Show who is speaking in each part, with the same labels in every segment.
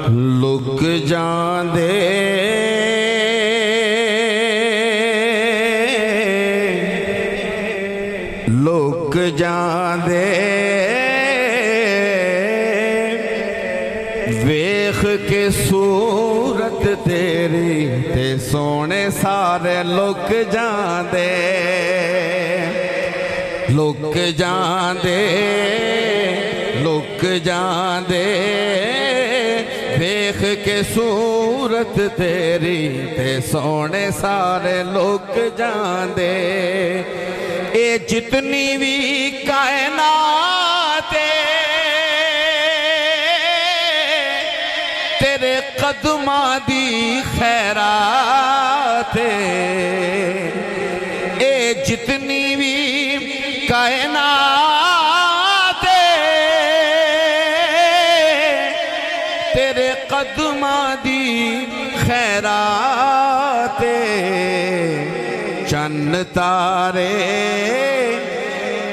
Speaker 1: لک جاندے لک جاندے ویخ کے صورت تیری تے سونے سارے لک جاندے لک جاندے لک جاندے ویخ کے صورت تیری تے سونے سارے لک جاندے اے جتنی بھی کائنات تیرے قدماں دی خیرات اے جتنی بھی کائنات تیرے قدماں دی خیرات چند تارے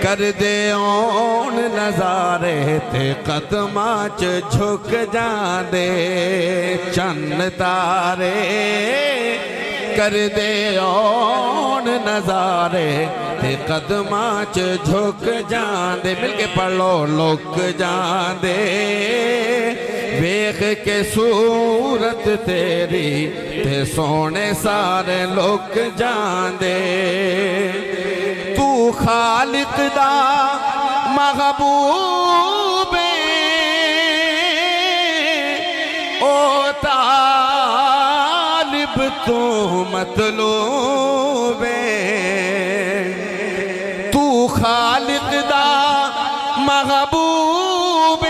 Speaker 1: کر دے اون نظارے تے قدماں چ جھک جاندے چند تارے کر دے اون نظارے تے قدماں چ جھک جاندے مل کے پڑھ لو لک جاندے ویخ کے صورت تیری تے سونے سارے لک جاندے تو خالق دا محبوب او طالب تو مطلوب تو خالق دا محبوب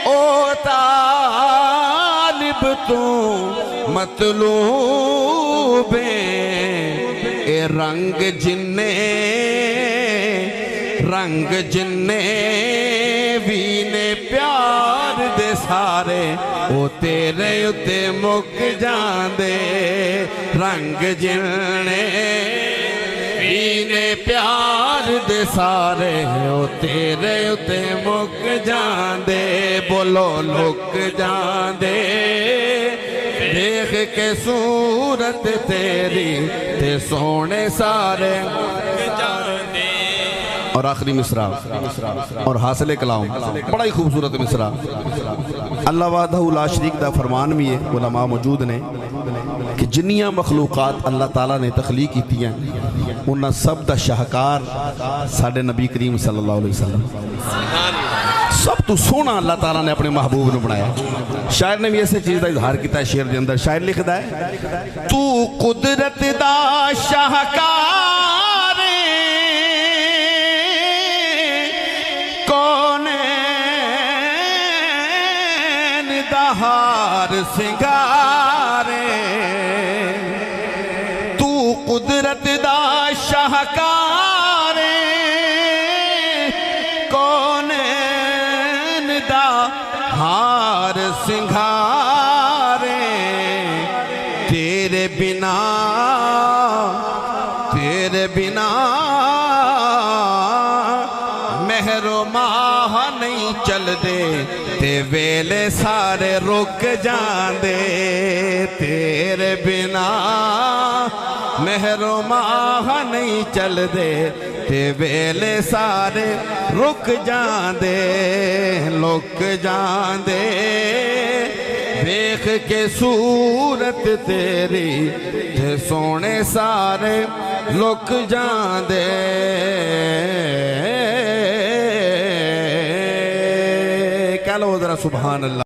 Speaker 1: او طالب تو مطلوب اے رنگ جننے وینے پیار دے سارے او تیرے اتے مک جاندے رنگ جننے وینے پیار دے سارے او تیرے اتے مک جاندے بولو لک جاندے دیکھ کے صورت تیری تے سونے سارے اور آخری مصرع اور حاصل کلام بڑا ہی خوبصورت مصرع اللہ وحدہ لا شریک دا فرمان بھی ہے علماء موجود نے کہ جنیاں مخلوقات اللہ تعالیٰ نے تخلیق کیتی ہیں انہاں سب دا شاہکار ساڑھے نبی کریم صلی اللہ علیہ وسلم سب تو سونا اللہ تعالیٰ نے اپنے محبوب نے بنایا شاعر نے بھی ایسے چیز دا اظہار کیتا ہے شعر دے اندر شاعر لکھدا ہے تو قدرت دا شاہکار ہار سنگارے تو قدرت دا شاہکار کونین دا ہار سنگارے تیرے بنا مہر و ماہ نہیں چل دے تے ویلے سارے رک جاندے تیرے بنا مہر و ماہ نہیں چل دے تے ویلے سارے رک جاندے لک جاندے ویخ کے صورت تیری تے سونے سارے لک جاندے کہہ لو ذرا سبحان اللہ